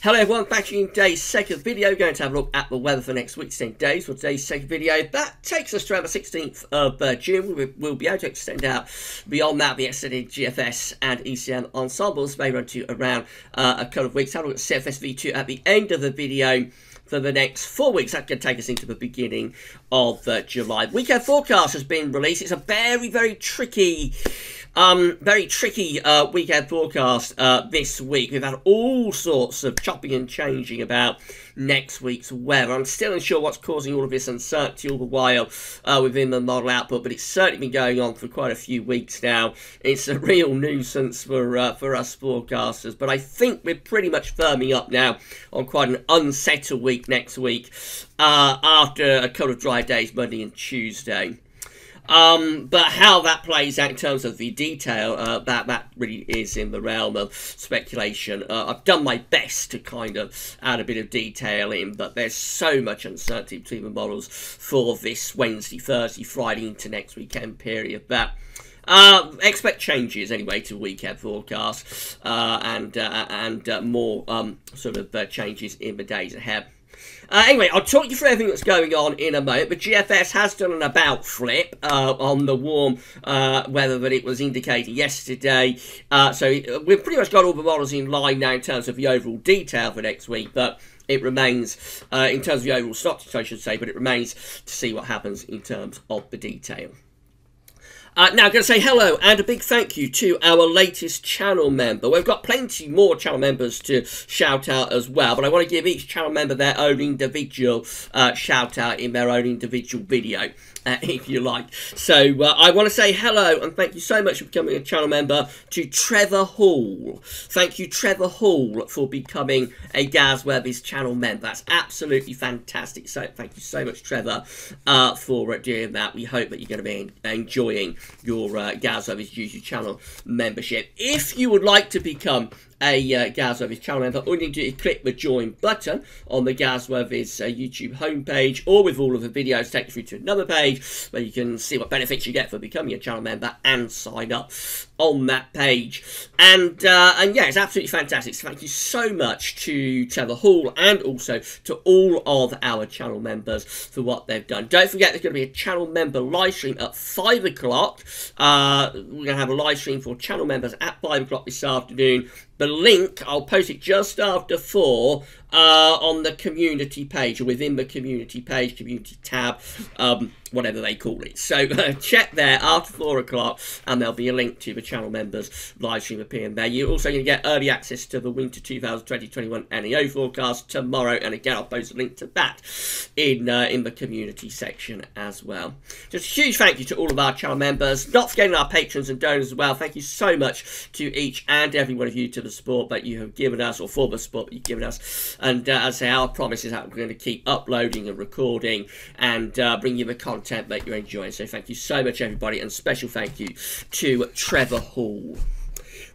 Hello everyone, back to you in today's second video. Going to have a look at the weather for next week's 10 days. For today's second video, that takes us to around the 16th of June. We'll be able to extend out beyond that. The extended GFS and ECM ensembles may run to around a couple of weeks. Have a look at CFS V2 at the end of the video for the next 4 weeks. That's going to take us into the beginning of July. Weekend forecast has been released. It's a very tricky weekend forecast this week. We've had all sorts of chopping and changing about next week's weather. I'm still unsure what's causing all of this uncertainty all the while within the model output, but it's certainly been going on for quite a few weeks now. It's a real nuisance for us forecasters, but I think we're pretty much firming up now on quite an unsettled week next week after a couple of dry days, Monday and Tuesday. But how that plays out in terms of the detail, that really is in the realm of speculation. I've done my best to kind of add a bit of detail in, but there's so much uncertainty between the models for this Wednesday, Thursday, Friday into next weekend period that expect changes anyway to weekend forecasts and more sort of changes in the days ahead. Anyway, I'll talk you through everything that's going on in a moment. The GFS has done an about flip on the warm weather that it was indicating yesterday. So we've pretty much got all the models in line now in terms of the overall detail for next week, but it remains, in terms of the overall stock, I should say, but it remains to see what happens in terms of the detail. Now, I'm going to say hello and a big thank you to our latest channel member. We've got plenty more channel members to shout out as well, but I want to give each channel member their own individual shout out in their own individual video, if you like. So I want to say hello and thank you so much for becoming a channel member to Trevor Hall. Thank you, Trevor Hall, for becoming a GazWeb's channel member. That's absolutely fantastic. So thank you so much, Trevor, for doing that. We hope that you're going to be enjoying your GazWeb's YouTube channel membership. If you would like to become a GazWeb's channel member, all you need to do is click the join button on the GazWeb's YouTube homepage, or with all of the videos take you through to another page where you can see what benefits you get for becoming a channel member and sign up on that page. And yeah, it's absolutely fantastic. So thank you so much to Trevor Hall and also to all of our channel members for what they've done. Don't forget there's going to be a channel member live stream at 5 o'clock. We're going to have a live stream for channel members at 5 o'clock this afternoon. The link, I'll post it just after 4 on the community page, or within the community page, community tab, whatever they call it. So check there after 4 o'clock and there'll be a link to the channel members live stream appearing there. You're also going to get early access to the Winter 2020-21 NEO forecast tomorrow, and again I'll post a link to that in the community section as well. Just a huge thank you to all of our channel members, not forgetting our patrons and donors as well. Thank you so much to each and every one of you to the support that you have given us, or for the support that you've given us. And as I say, our promise is that we're going to keep uploading and recording and bring you the content that you're enjoying. So thank you so much, everybody, and special thank you to Trevor Hall.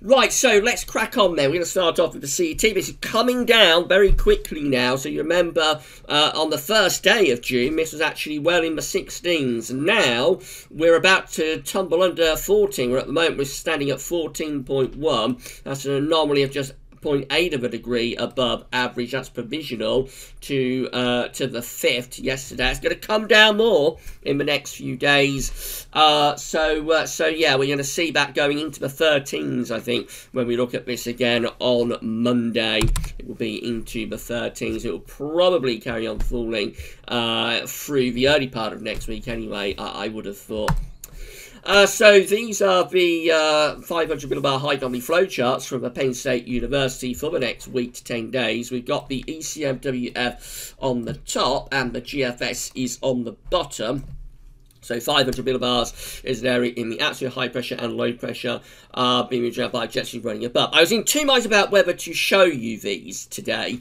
Right, so let's crack on then. We're going to start off with the CET. This is coming down very quickly now. So you remember on the first day of June, this was actually well in the 16s. And now we're about to tumble under 14. At the moment, we're standing at 14.1. That's an anomaly of just 0.8 of a degree above average. That's provisional to the 5th yesterday. It's going to come down more in the next few days. So yeah, we're going to see that going into the 13s, I think, when we look at this again on Monday. It will be into the 13s. It will probably carry on falling through the early part of next week anyway, I would have thought. So these are the 500 millibar high dummy flow charts from the Penn State University for the next week to 10 days. We've got the ECMWF on the top and the GFS is on the bottom. So 500 millibars is there in the absolute high pressure and low pressure, being measured by jet stream running above. I was in two minds about whether to show you these today,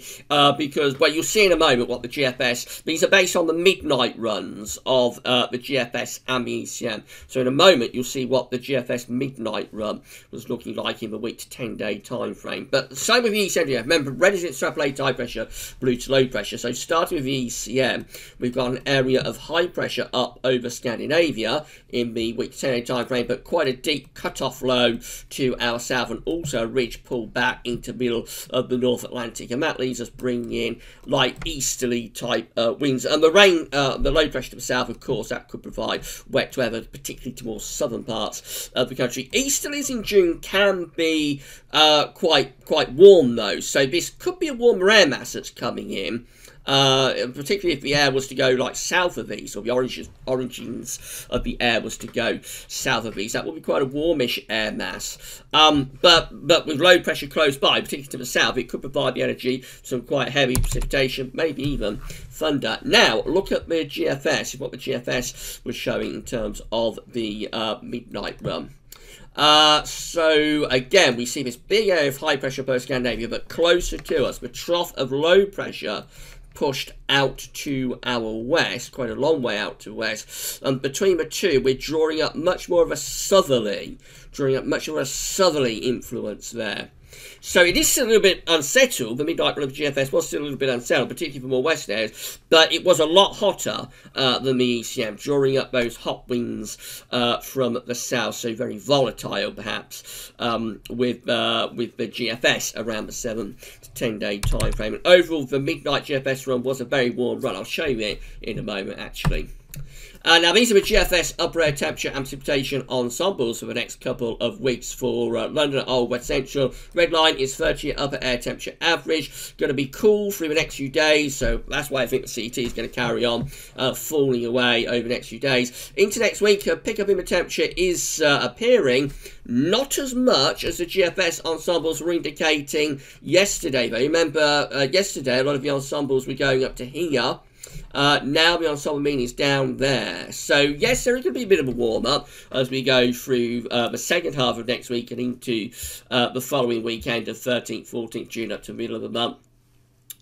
because, well, you'll see in a moment what the GFS, these are based on the midnight runs of the GFS and the ECM. So in a moment, you'll see what the GFS midnight run was looking like in the week to 10 day time frame. But same with the ECM, remember, red is extrapolated high pressure, blue to low pressure. So starting with the ECM, we've got an area of high pressure up over scan Scandinavia in the week 10-day time frame, but quite a deep cut-off low to our south, and also a ridge pulled back into the middle of the North Atlantic, and that leaves us bringing in light easterly type winds. And the rain, the low pressure to the south, of course, that could provide wet weather, particularly to more southern parts of the country. Easterlies in June can be quite warm though, so this could be a warmer air mass that's coming in. Particularly if the air was to go like south of these, or the origins of the air was to go south of these, that would be quite a warmish air mass. But with low pressure close by, particularly to the south, it could provide the energy, some quite heavy precipitation, maybe even thunder. Now, look at the GFS, what the GFS was showing in terms of the midnight run. So again, we see this big area of high pressure above Scandinavia, but closer to us, the trough of low pressure pushed out to our west, quite a long way out to west, and between the two we're drawing up much more of a southerly influence there. So it is still a little bit unsettled. The midnight run of GFS was still a little bit unsettled, particularly for more west areas, but it was a lot hotter than the ECM, drawing up those hot winds from the south, so very volatile perhaps with the GFS around the 7 to 10 day time frame. And overall, the midnight GFS run was a very warm run. I'll show you it in a moment actually. Now, these are the GFS upper air temperature and precipitation ensembles for the next couple of weeks for London, Old West Central. Red line is 30-year upper air temperature average. Going to be cool through the next few days, so that's why I think the CT is going to carry on falling away over the next few days. Into next week, a pickup in the temperature is appearing. Not as much as the GFS ensembles were indicating yesterday, though. Remember, yesterday, a lot of the ensembles were going up to here. Now the ensemble mean is down there. So yes, there is going to be a bit of a warm-up as we go through the second half of next week and into the following weekend of 13th, 14th June up to the middle of the month.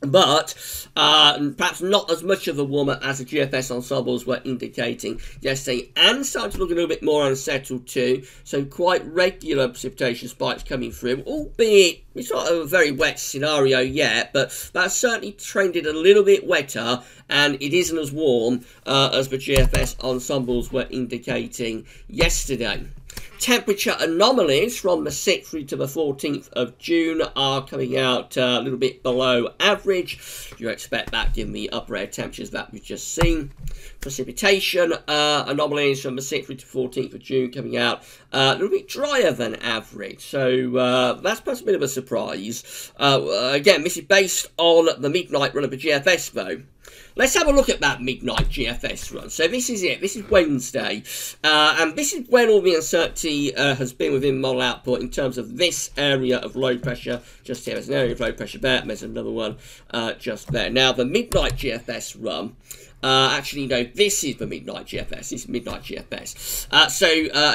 But perhaps not as much of a warm-up as the GFS ensembles were indicating yesterday, and starting to look a little bit more unsettled too. So quite regular precipitation spikes coming through, albeit it's not a very wet scenario yet, but that's certainly trended a little bit wetter, and it isn't as warm as the GFS ensembles were indicating yesterday. Temperature anomalies from the 6th through to the 14th of June are coming out a little bit below average. You expect that given the upper air temperatures that we've just seen. Precipitation anomalies from the 6th through to 14th of June coming out a little bit drier than average. So that's perhaps a bit of a surprise. Again, this is based on the midnight run of the GFS though. Let's have a look at that midnight GFS run. So this is it. This is Wednesday. And this is when all the uncertainty has been within model output in terms of this area of low pressure. Just here, there's an area of low pressure there. And there's another one just there. Now, the midnight GFS run. Actually, no, this is the midnight GFS. This is midnight GFS.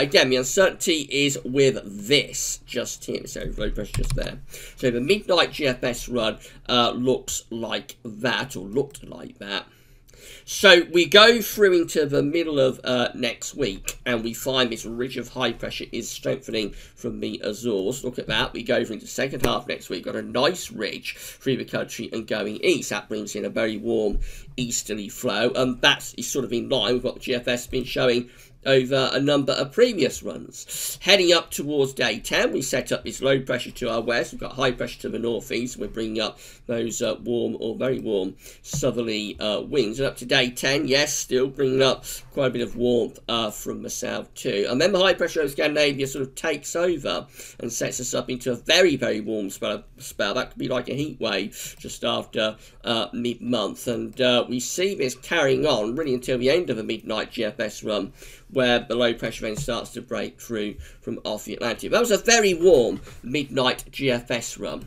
Again, the uncertainty is with this just here. So low pressure just there. So the midnight GFS run looks like that, or looked like that. So we go through into the middle of next week, and we find this ridge of high pressure is strengthening from the Azores. Look at that. We go through into the second half next week, got a nice ridge through the country and going east. That brings in a very warm easterly flow, and that's sort of in line with what the GFS has been showing over a number of previous runs. Heading up towards day 10, we set up this low pressure to our west. We've got high pressure to the northeast. We're bringing up those warm or very warm southerly winds. And up to day 10, yes, still bringing up quite a bit of warmth from the south too. And then the high pressure over Scandinavia sort of takes over and sets us up into a very, very warm spell. That could be like a heat wave just after mid-month. And we see this carrying on really until the end of the midnight GFS run, where the low pressure then starts to break through from off the Atlantic. That was a very warm midnight GFS run.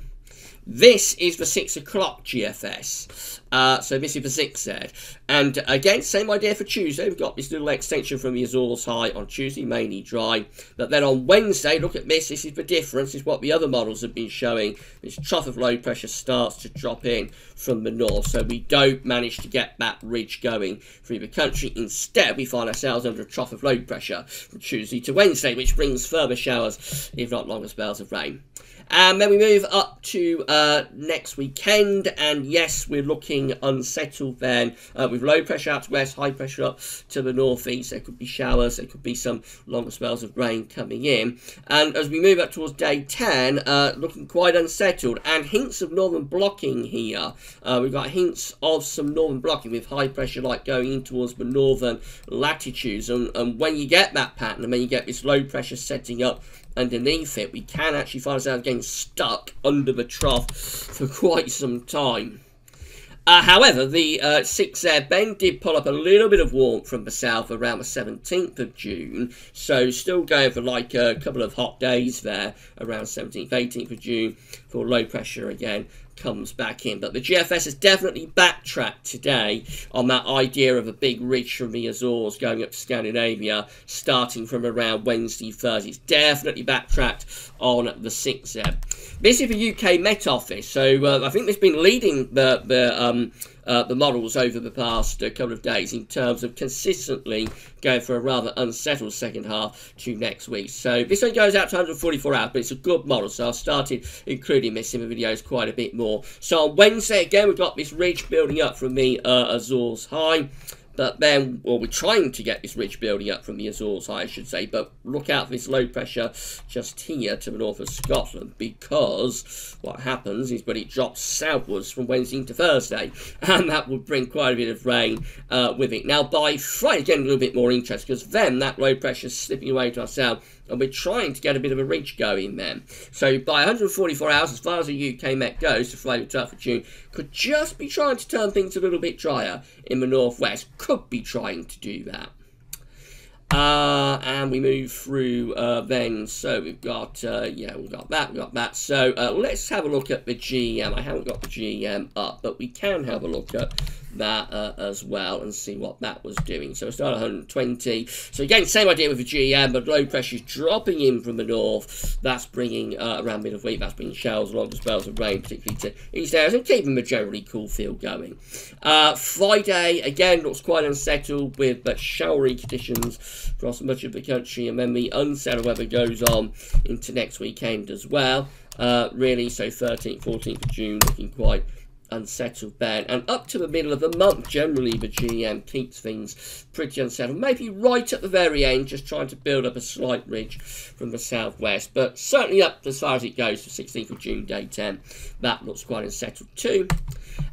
This is the 6 o'clock GFS. So this is the 6 there. And again, same idea for Tuesday. We've got this little extension from the Azores high on Tuesday, mainly dry. But then on Wednesday, look at this. This is the difference. This is what the other models have been showing. This trough of low pressure starts to drop in from the north. So we don't manage to get that ridge going through the country. Instead, we find ourselves under a trough of low pressure from Tuesday to Wednesday, which brings further showers, if not longer spells of rain. And then we move up to next weekend, and yes, we're looking unsettled then, with low pressure out to west, high pressure up to the northeast. There could be showers, there could be some longer spells of rain coming in. And as we move up towards day 10, looking quite unsettled, and hints of northern blocking here. We've got hints of some northern blocking with high pressure like going in towards the northern latitudes, and when you get that pattern, and when you get this low pressure setting up underneath it, we can actually find ourselves getting stuck under the trough for quite some time. However, the 6Z bend did pull up a little bit of warmth from the south around the 17th of June, so still going for like a couple of hot days there around 17th, 18th of June for low pressure again comes back in. But the GFS has definitely backtracked today on that idea of a big ridge from the Azores going up to Scandinavia starting from around Wednesday, Thursday. It's definitely backtracked on the 6Z. This is the UK Met Office, so I think it's been leading the models over the past couple of days in terms of consistently going for a rather unsettled second half to next week. So this one goes out to 144 hours, but it's a good model, so I've started including this in the videos quite a bit more. So on Wednesday, again, we've got this ridge building up from the Azores high. But then, well, we're trying to get this ridge building up from the Azores high, I should say. But look out for this low pressure just here to the north of Scotland, because what happens is when it drops southwards from Wednesday into Thursday, and that would bring quite a bit of rain with it. Now, by Friday, getting a little bit more interest, because then that low pressure is slipping away to our south, and we're trying to get a bit of a ridge going then. So by 144 hours, as far as the UK Met goes, to Friday the 12th of June, could just be trying to turn things a little bit drier in the northwest. Could be trying to do that. And we move through then, so we've got, yeah, we've got that. So let's have a look at the GM. I haven't got the GM up, but we can have a look at that as well and see what that was doing. So we start at 120. So again, same idea with the GM, but low pressure is dropping in from the north. That's bringing around mid of week. That's bringing showers, longer spells of rain, particularly to east areas, and keeping the generally cool feel going. Friday again looks quite unsettled with showery conditions across much of the country, and then the unsettled weather goes on into next weekend as well. Really, so 13th, 14th of June looking quite unsettled then, and up to the middle of the month generally the GM keeps things pretty unsettled, maybe right at the very end just trying to build up a slight ridge from the southwest, but certainly up as far as it goes to 16th of June day 10. That looks quite unsettled too.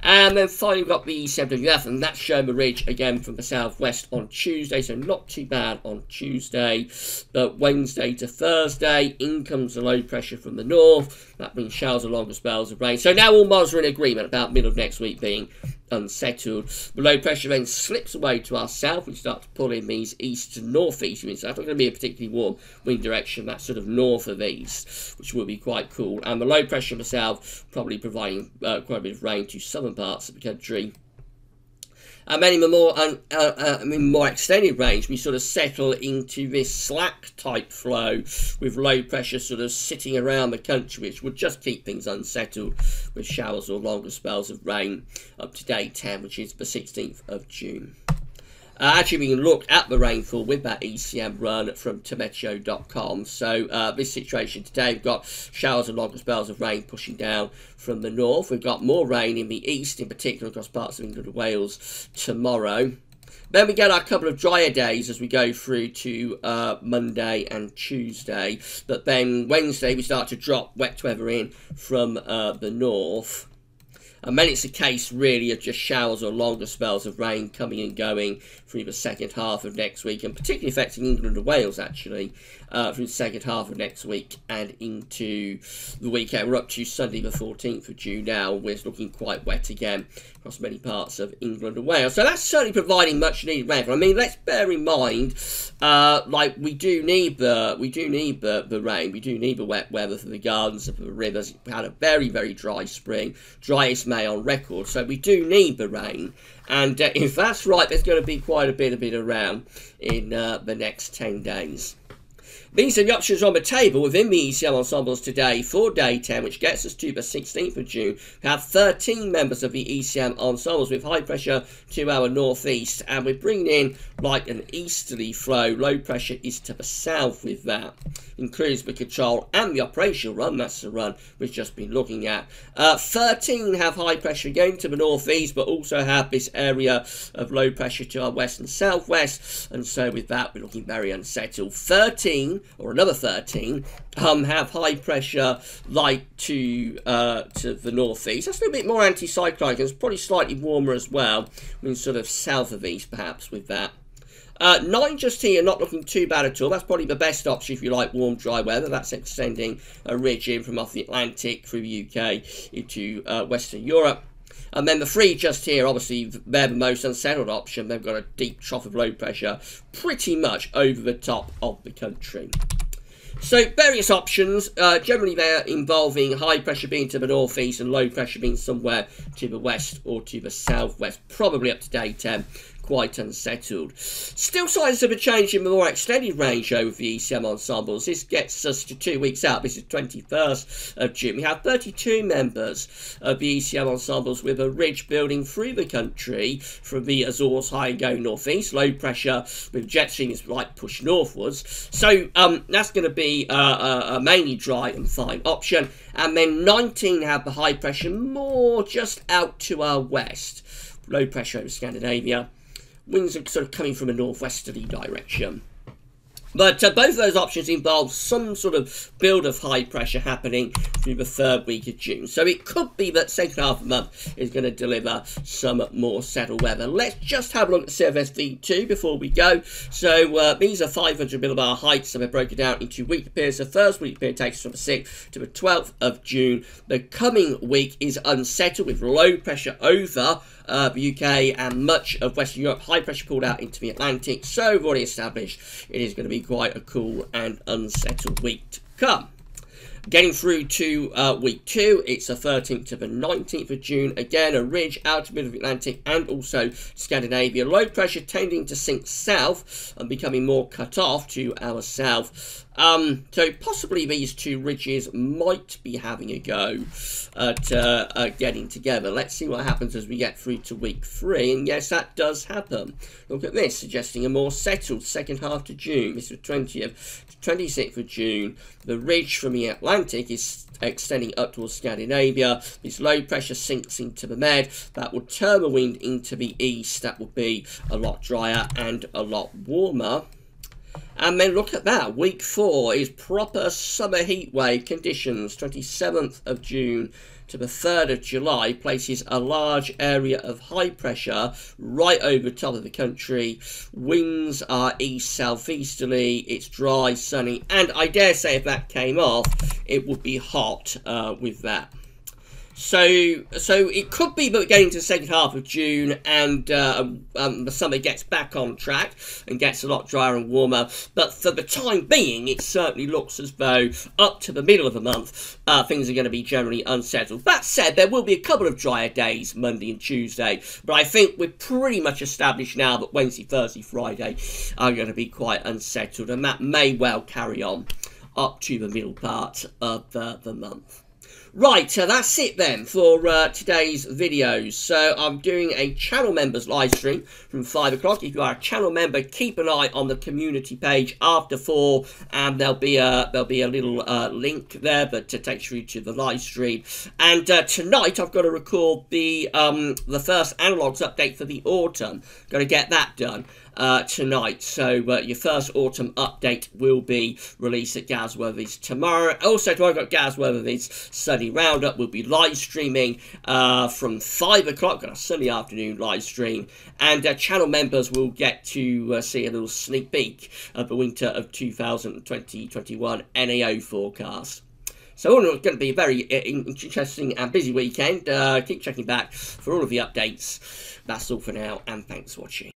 And then finally we've got the ECMWF, and that's showing the ridge again from the southwest on Tuesday, so not too bad on Tuesday. But Wednesday to Thursday, in comes the low pressure from the north. That brings showers and longer spells of rain. So now all models are in agreement about middle of next week being unsettled. The low pressure then slips away to our south. We start to pull in these east to northeast winds. So that's not going to be a particularly warm wind direction. That's sort of north of east, which will be quite cool. And the low pressure in the south probably providing quite a bit of rain to southern parts of the country. And then in the more extended range, we sort of settle into this slack type flow with low pressure sort of sitting around the country, which would just keep things unsettled with showers or longer spells of rain up to day 10, which is the 16th of June. Actually, we can look at the rainfall with that ECM run from Tometeo.com. So this situation today, we've got showers and longer spells of rain pushing down from the north. We've got more rain in the east, in particular across parts of England and Wales tomorrow. Then we get our couple of drier days as we go through to Monday and Tuesday. But then Wednesday, we start to drop wet weather in from the north. And then it's a case, really, of just showers or longer spells of rain coming and going through the second half of next week, and particularly affecting England and Wales, actually, through the second half of next week and into the weekend. We're up to Sunday the 14th of June now, where it's looking quite wet again across many parts of England and Wales. So that's certainly providing much needed rainfall. I mean, let's bear in mind, like we do need the rain, we do need the wet weather for the gardens and for the rivers. We had a very, very dry spring, driest May on record, so we do need the rain. And if that's right, there's going to be quite a bit of rain in the next 10 days. These are the options on the table within the ECM ensembles today for day 10, which gets us to the 16th of June. We have 13 members of the ECM ensembles with high pressure to our northeast, and we're bringing in like an easterly flow. Low pressure is to the south with that. Includes the control and the operational run. That's the run we've just been looking at. 13 have high pressure again to the northeast, but also have this area of low pressure to our west and southwest, and so with that we're looking very unsettled. 13, or another 13, have high pressure light to the northeast. That's a little bit more anticyclonic. It's probably slightly warmer as well, I mean sort of south of east perhaps with that. 9 just here, not looking too bad at all. That's probably the best option if you like warm, dry weather. That's extending a ridge in from off the Atlantic through the UK into Western Europe. And then the 3 just here, obviously, they're the most unsettled option. They've got a deep trough of low pressure pretty much over the top of the country. So, various options. Generally, they're involving high pressure being to the northeast and low pressure being somewhere to the west or to the southwest. Probably up to day 10. Quite unsettled. Still signs of a change in the more extended range over the ECM ensembles. This gets us to 2 weeks out. This is 21st of June. We have 32 members of the ECM ensembles with a ridge building through the country from the Azores high and going northeast. Low pressure with jet stream is like push northwards. So that's going to be a mainly dry and fine option. And then 19 have the high pressure more just out to our west. Low pressure over Scandinavia. Winds are sort of coming from a northwesterly direction. But both of those options involve some sort of build of high pressure happening through the 3rd week of June. So it could be that second half of the month is going to deliver some more settled weather. Let's just have a look at CFS-V2 before we go. So these are 500 millibar heights, so they're broken down into weekly periods. The first weekly period takes us from the 6th to the 12th of June. The coming week is unsettled with low pressure over the UK and much of Western Europe. High pressure pulled out into the Atlantic. So we've already established it is going to be quite a cool and unsettled week to come. Getting through to week 2, it's the 13th to the 19th of June. Again, a ridge out of the middle of the Atlantic and also Scandinavia. Low pressure tending to sink south and becoming more cut off to our south. So possibly these 2 ridges might be having a go at getting together. Let's see what happens as we get through to week 3. And yes, that does happen. Look at this, suggesting a more settled second half to June. This is the 20th to 26th of June. The ridge from the Atlantic is extending up towards Scandinavia. This low pressure sinks into the Med. That will turn the wind into the east. That will be a lot drier and a lot warmer. And then look at that, week 4 is proper summer heatwave conditions. 27th of June to the 3rd of July places a large area of high pressure right over the top of the country. Winds are east-southeasterly, it's dry, sunny, and I dare say if that came off, it would be hot with that. So it could be that we're getting to the second half of June and the summer gets back on track and gets a lot drier and warmer. But for the time being, it certainly looks as though up to the middle of the month, things are going to be generally unsettled. That said, there will be a couple of drier days, Monday and Tuesday. But I think we're pretty much established now that Wednesday, Thursday, Friday are going to be quite unsettled. And that may well carry on up to the middle part of the month. Right, so that's it then for today's videos. So I'm doing a channel members live stream from 5 o'clock. If you are a channel member, keep an eye on the community page after 4, and there'll be a little link there that takes you to the live stream. And tonight I've got to record the first analogs update for the autumn. Got to get that done tonight. So your first autumn update will be released at Gasworthy's tomorrow. Also tomorrow I've got Gasworthy's Sunny Roundup. We'll be live streaming from 5 o'clock. Got a Sunday afternoon live stream. And channel members will get to see a little sneak peek of the winter of 2020-21 NAO forecast. So it's going to be a very interesting and busy weekend. Keep checking back for all of the updates. That's all for now, and thanks for watching.